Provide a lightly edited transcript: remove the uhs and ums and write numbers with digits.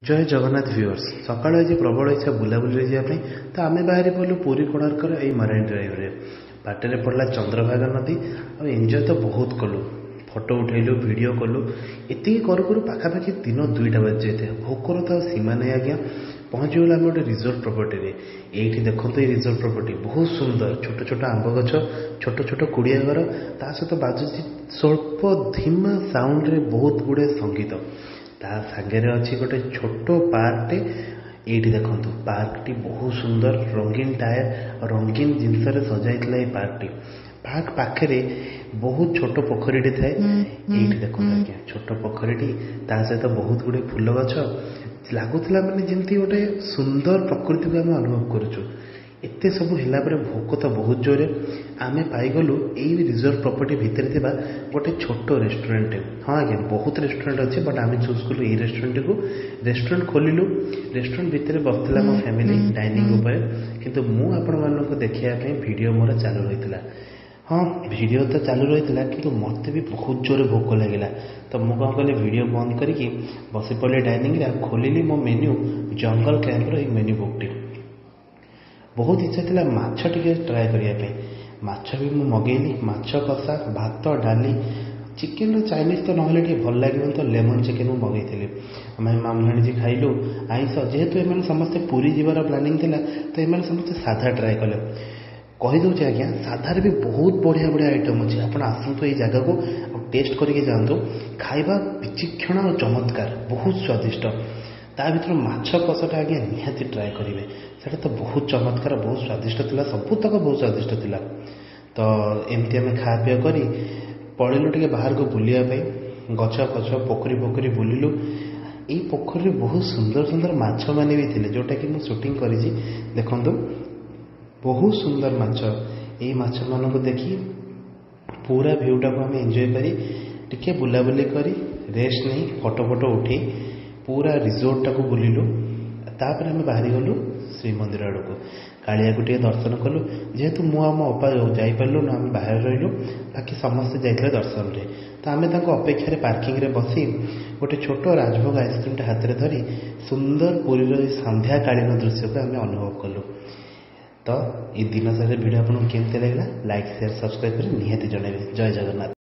जय जगन्नाथ व्यूअर्स सकाल आज प्रबल इच्छा बुलाबुली जावाई तो आम बाहरी पड़ू पुरी कोणार्कर ये मराइन ड्राइव रे बाटर पड़ा चंद्रभागा नदी और एंजॉय तो बहुत कलु फोटो उठेलु वीडियो कलु ये करू करू पाखापाखि दिन 2टा बाजी जाए भोकर तो सीमा नहीं आज्ञा पहुँचीगला आम गोटे रिजोर्ट प्रपर्टी रे ये देखो ये रिजोर्ट प्रपर्टी बहुत सुंदर छोट छोट आंब गछ छोट छोट कुड़िया घर ता सहित बाजुची स्वल्प धीमा साउंड रे बहुत गुड़े संगीत ता सागे अच्छी गोटे छोट पार्कटे ये देखु पार्कटी बहुत सुंदर रंगीन टायर रंगीन जिनस सजाई पार्कटी पार्क पाखे बहुत छोट पोखरी थाए ये देखो आज्ञा छोट पोखरी ता सहित बहुत गुड़े फूल गछ लगुला माने जमती गोटे सुंदर प्रकृति को आम अनुभव करुचु एते सब है भोक तो बहुत जोरे आम पाईगलु यही रिजर्व प्रॉपर्टी भितर थिबा गोटे छोट रेस्टोरेंट हाँ आज्ञा बहुत रेस्टोरेंट अच्छे बट आम चूज कलु ये रेस्टोरेंट को रेस्टोरेंट खोलु रेस्टोरेंट भितर बसला मो फैमिली डाइनिंग उपर किंतु मु आपण मानक देखिया वीडियो मोर चालू रही हाँ वीडियो तो चालू रही कि मत भी बहुत जोर भोक लगे तो मुझे कौन कली वीडियो बंद करके बसी पड़े डाइनिंग खोलिली मो मेन्यू जंगल कैंपर मेन्यू बुकटी बहुत इच्छा थी माछ टे ट्राए करने माछ भी मुझे मगेली माछ कषा भात डाली चिकेन चाइनीज तो ना भल लगे तो लेमन चिकेन मुझे मगेली आम मामूणी जी खाइलु आईस जेहेतु एम समस्ते पुरी जीवार प्लानिंग थी तो एम समस्ते साधा ट्राए कले कहीदे आज्ञा साधार भी बहुत बढ़िया बढ़िया आइटम अच्छे आप आसतु ये जगह को टेस्ट करके जातु खाଇବା विचक्षण और चमत्कार बहुत स्वादिष्ट ता भर माछ कषाटा आज्ञा निहाती ट्राए करेंगे से तो बहुत चमत्कार बहुत स्वादिष्ट था सबूतक बहुत स्वादिष्ट था तो एमती आम खा पी कर पड़ेलु टे बाहर को बुलायापी गछ गछ पोखरी पोखरी बुलिलु ये पोखरी बहुत सुंदर सुंदर माछ मैंने भी थे जोटा कि मुझे शूटिंग करी देखु बहुत सुंदर माछ ये माछ मान को देखी पूरा भ्यूटा को आम एंजॉय करी टिके बुलाबुली करी रेस्ट नहीं फोटो फोटो उठे पूरा रिजोर्ट टाक बुलिलु तापर आम बाहरी गलु श्रीमंदिर आड़ को कालिया को टे दर्शन कलु जेहेतु मुझे अपा जापारू ना आम बाहर रही बाकी समस्ते जाते दर्शन रे तो आम अपेक्षा पार्किंग रे बसी गोटे छोट राजभोग आइसक्रीम हाथ में धरी सुंदर पुरी संध्या कालीन दृश्य को आम अनुभव कलु तो ये दिन सारा वीडियो आपको केमती लगे लाइक शेयर सब्सक्राइब कर निहाती जनइबे जय जगन्नाथ।